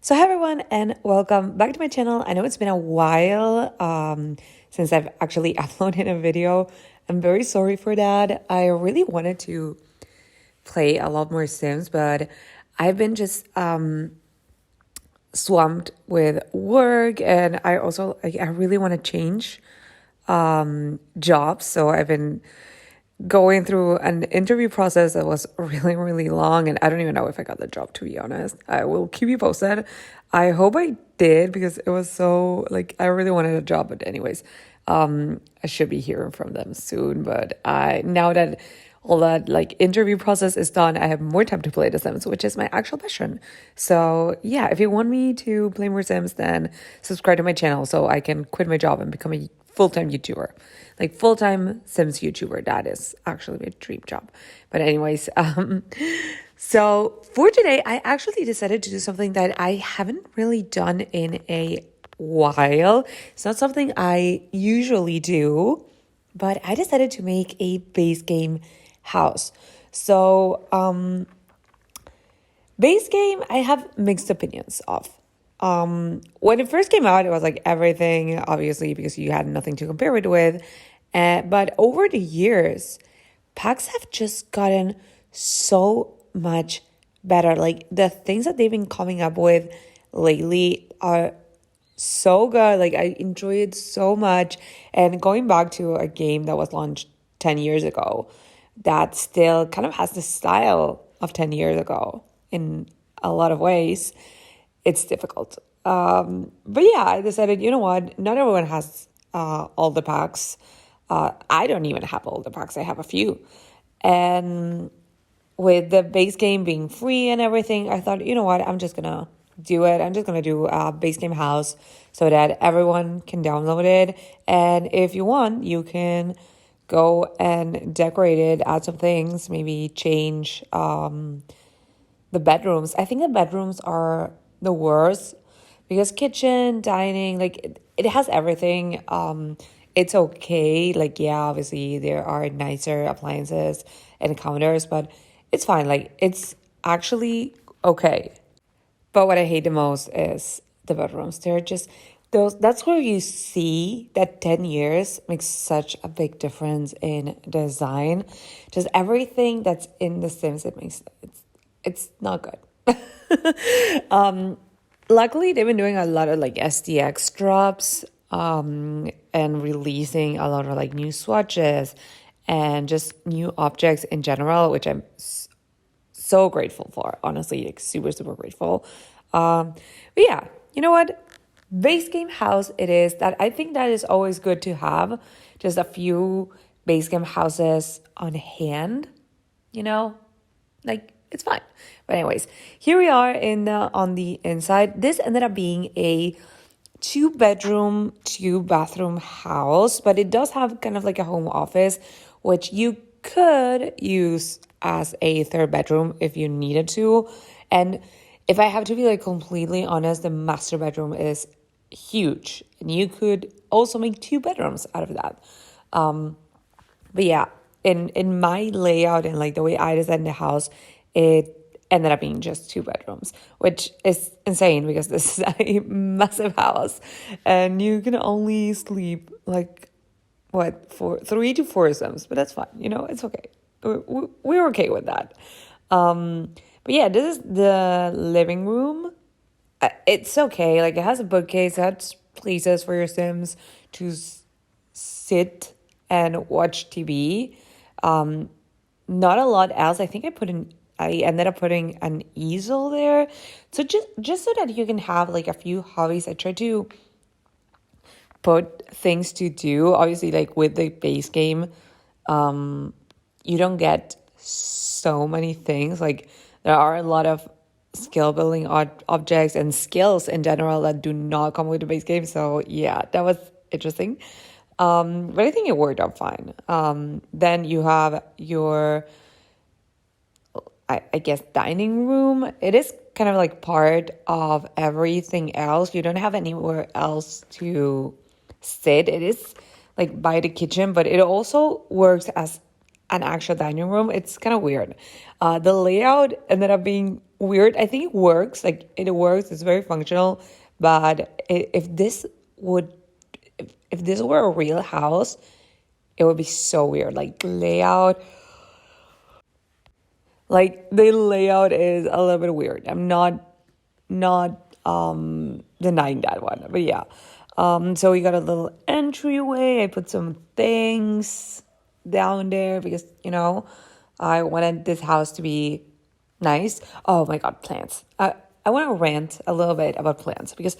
So hi everyone and welcome back to my channel. I know it's been a while since I've actually uploaded a video. I'm very sorry for that. I really wanted to play a lot more Sims, but I've been just swamped with work, and I really want to change jobs. So I've been going through an interview process that was really long, and I don't even know if I got the job, to be honest. I will keep you posted. I hope I did, because it was so, I really wanted a job. But anyways, I should be hearing from them soon. But now that all that interview process is done, I have more time to play The Sims, which is my actual passion. So yeah, if you want me to play more Sims, then subscribe to my channel so I can quit my job and become a full-time YouTuber, full-time Sims YouTuber. That is actually my dream job. But anyways, so for today, I actually decided to do something that I haven't really done in a while. It's not something I usually do, but I decided to make a base game house. So, base game, I have mixed opinions of. When it first came out, it was like everything, obviously, because you had nothing to compare it with. But over the years, packs have just gotten so much better. Like the things that they've been coming up with lately are so good. Like I enjoy it so much. And going back to a game that was launched 10 years ago, that still kind of has the style of 10 years ago in a lot of ways, it's difficult. But yeah, I decided, you know what? Not everyone has all the packs. I don't even have all the packs. I have a few. And with the base game being free and everything, I thought, you know what? I'm just going to do it. I'm just going to do a base game house so that everyone can download it. And if you want, you can go and decorate it, add some things, maybe change the bedrooms. I think the bedrooms are the worst because kitchen, dining, it has everything. It's okay. Yeah, obviously there are nicer appliances and counters, but it's fine. It's actually okay. But what I hate the most is the bedrooms. They're just that's where you see that 10 years makes such a big difference in design. Just everything that's in The Sims, it's not good. Luckily, they've been doing a lot of SDX drops and releasing a lot of new swatches and just new objects in general, which I'm so grateful for. Honestly, super grateful. But yeah, you know what? Base game house it is. That I think that is always good to have just a few base game houses on hand, it's fine. But anyways, here we are on the inside. This ended up being a 2-bedroom, 2-bathroom house, but it does have kind of a home office, which you could use as a 3rd bedroom if you needed to. And if I have to be completely honest, the master bedroom is huge, and you could also make 2 bedrooms out of that. But yeah, in my layout and the way I designed the house, it ended up being just 2 bedrooms, which is insane because this is a massive house and you can only sleep 3 to 4 Sims, but that's fine. It's okay. We're okay with that. But yeah, this is the living room. It's okay. It has a bookcase, it has places for your Sims to sit and watch TV. Not a lot else. I think I ended up putting an easel there. So just so that you can have a few hobbies. I try to put things to do. Obviously, with the base game, you don't get so many things. There are a lot of skill building objects and skills in general that do not come with the base game. So yeah, that was interesting. But I think it worked out fine. Then you have your, I guess, dining room. It is kind of part of everything else. You don't have anywhere else to sit. It is by the kitchen, but it also works as an actual dining room, it's kind of weird. The layout ended up being weird. I think it works. Like it works. It's very functional. But if this would, if this were a real house, it would be so weird. Like the layout is a little bit weird. I'm not denying that one. But yeah. So we got a little entryway. I put some things down there because, I wanted this house to be nice. Oh my God, plants. I want to rant a little bit about plants because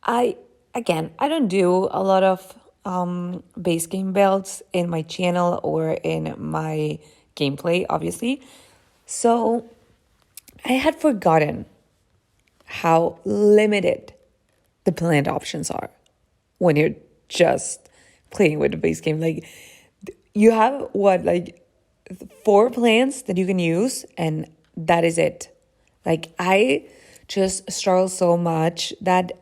I don't do a lot of base game builds in my channel or in my gameplay, obviously. So I had forgotten how limited the plant options are when you're just playing with the base game. Like you have like 4 plants that you can use, and that is it. Like I just struggle so much that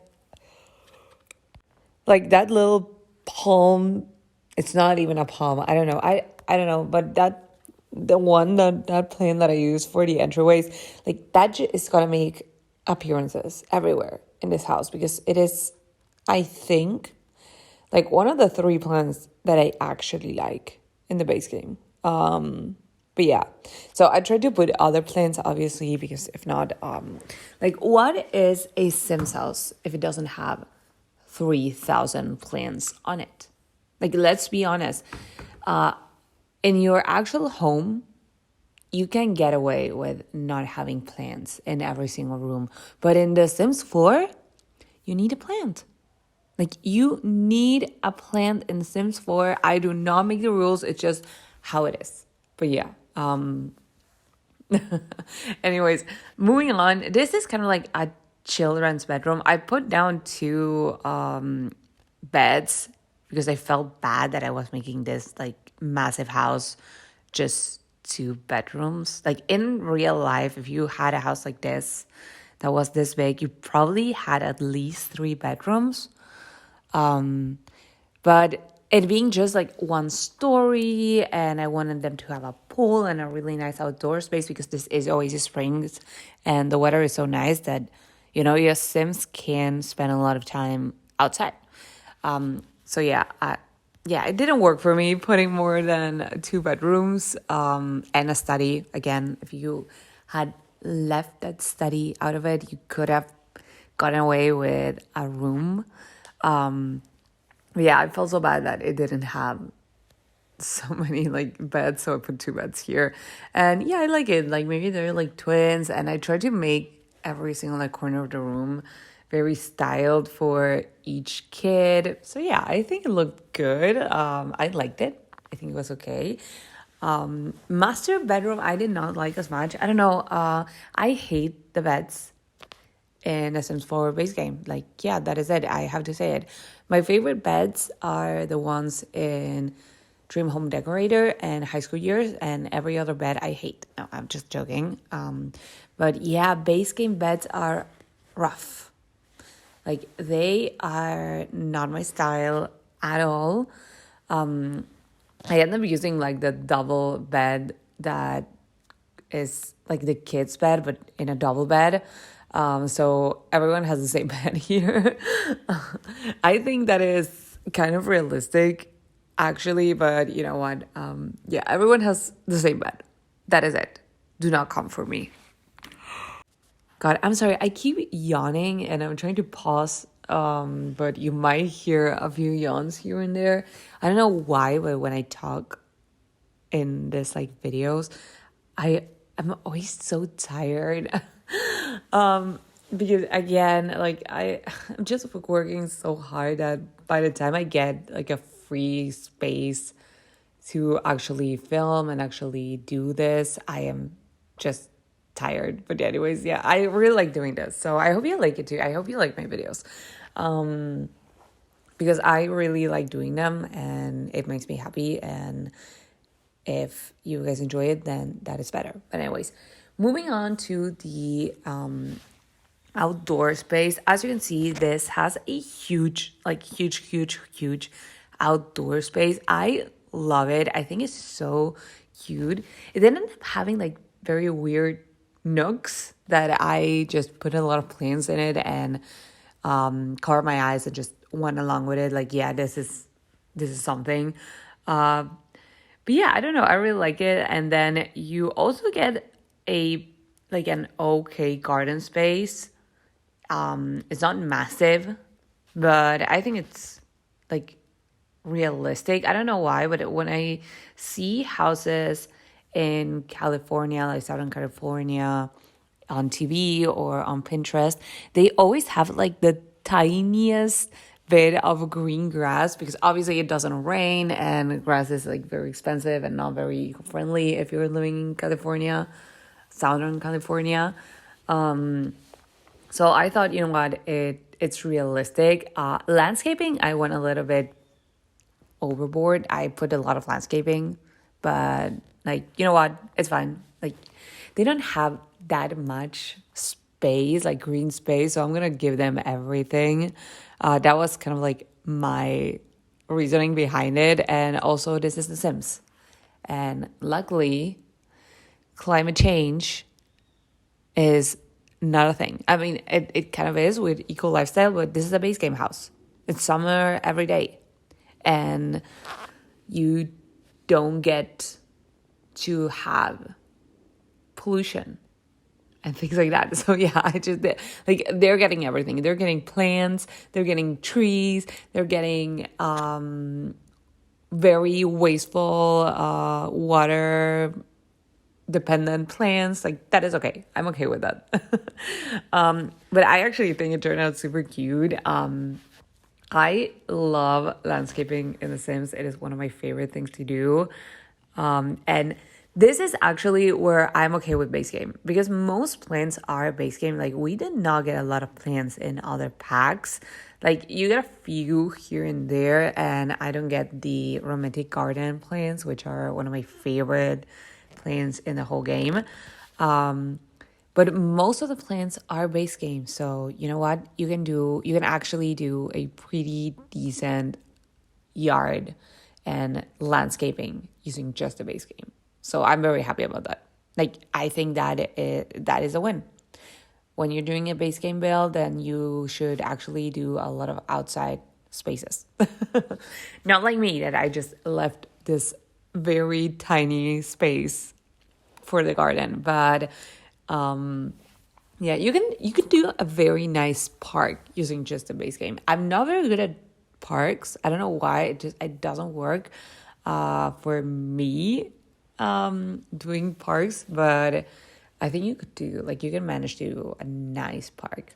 like that little palm, it's not even a palm. I don't know. I don't know, but that plant that I use for the entryways, like that is gonna make appearances everywhere in this house because it is, I think, like one of the 3 plants that I actually like in the base game. But yeah, so I tried to put other plants, obviously, because if not, like what is a Sims house if it doesn't have 3,000 plants on it? Like, let's be honest. In your actual home, you can get away with not having plants in every single room. But in The Sims 4, you need a plant. Like, you need a plant in Sims 4. I do not make the rules. It's just how it is. But yeah. Anyways, moving on. This is kind of like a children's bedroom. I put down 2 beds because I felt bad that I was making this like massive house just 2 bedrooms. Like in real life, if you had a house like this that was this big, you probably had at least 3 bedrooms. But it being just like 1 story, and I wanted them to have a pool and a really nice outdoor space because this is Oasis Springs and the weather is so nice that, your Sims can spend a lot of time outside. So yeah, it didn't work for me putting more than 2 bedrooms and a study. Again, if you had left that study out of it, you could have gotten away with a room. Yeah, I felt so bad that it didn't have so many like beds, so I put 2 beds here. And yeah, I like it. Like maybe they're like twins, and I tried to make every single like corner of the room very styled for each kid. So yeah, I think it looked good. I liked it. I think it was okay. Master bedroom, I did not like as much. I don't know. I hate the beds in a Sims 4 base game. Like, yeah, that is it. I have to say it. My favorite beds are the ones in Dream Home Decorator and High School Years, and every other bed I hate. No, I'm just joking. But yeah, base game beds are rough. Like, they are not my style at all. I end up using like the double bed that is like the kids' bed, but in a double bed. So everyone has the same bed here. I think that is kind of realistic, actually, but you know what? Yeah, everyone has the same bed. That is it. Do not come for me. God, I'm sorry. I keep yawning and I'm trying to pause, but you might hear a few yawns here and there. I don't know why, but when I talk in this like videos, I'm always so tired. Because again, like I'm just working so hard that by the time I get like a free space to actually film and actually do this, I am just tired. But anyways, yeah, I really like doing this. So I hope you like it too. I hope you like my videos. Because I really like doing them and it makes me happy, and if you guys enjoy it, then that is better. But anyways, moving on to the outdoor space. As you can see, this has a huge outdoor space. I love it. I think it's so cute. It ended up having like very weird nooks that I just put a lot of plants in it and covered my eyes and just went along with it. Like, yeah, this is something. Uh, but yeah, I don't know. I really like it. And then you also get an okay garden space. It's not massive, but I think it's like realistic. I don't know why, but when I see houses in California, like Southern California, on TV or on Pinterest, they always have like the tiniest bit of green grass because obviously it doesn't rain and grass is like very expensive and not very eco-friendly if you're living in California, Southern California. So I thought, you know what, it's realistic. Landscaping, I went a little bit overboard. I put a lot of landscaping, but like, you know what, it's fine. Like, they don't have that much space, like green space, so I'm gonna give them everything. That was kind of like my reasoning behind it. And also, this is The Sims, and luckily climate change is not a thing. I mean, it kind of is with eco lifestyle, but this is a base game house. It's summer every day, and you don't get to have pollution and things like that. So yeah, they're getting everything. They're getting plants, they're getting trees, they're getting very wasteful water dependent plants. Like, that is okay. I'm okay with that. But I actually think it turned out super cute. I love landscaping in The Sims. It is one of my favorite things to do. And this is actually where I'm okay with base game because most plants are base game. Like, we did not get a lot of plants in other packs. Like, you get a few here and there, and I don't get the romantic garden plants, which are one of my favorite plants in the whole game. But most of the plants are base game. So you know what? You can actually do a pretty decent yard and landscaping using just a base game. So I'm very happy about that. Like, I think that is a win. When you're doing a base game build, then you should actually do a lot of outside spaces. Not like me, that I just left this very tiny space for the garden. But yeah, you can do a very nice park using just a base game. I'm not very good at parks. I don't know why. It doesn't work for me doing parks, but I think you can manage to do a nice park.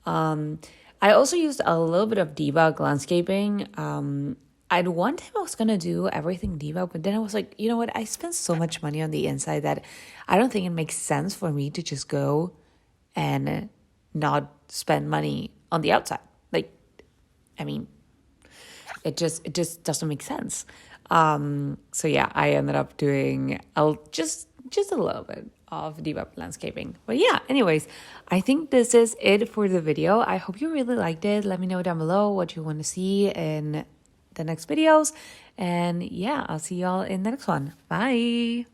I also used a little bit of debug landscaping. At one time I was gonna do everything debug, but then I was like, you know what? I spent so much money on the inside that I don't think it makes sense for me to just go and not spend money on the outside. Like, I mean, it just doesn't make sense. So yeah, I ended up doing just a little bit of debug landscaping. But yeah, anyways, I think this is it for the video. I hope you really liked it. Let me know down below what you want to see in the next videos. And yeah, I'll see y'all in the next one. Bye.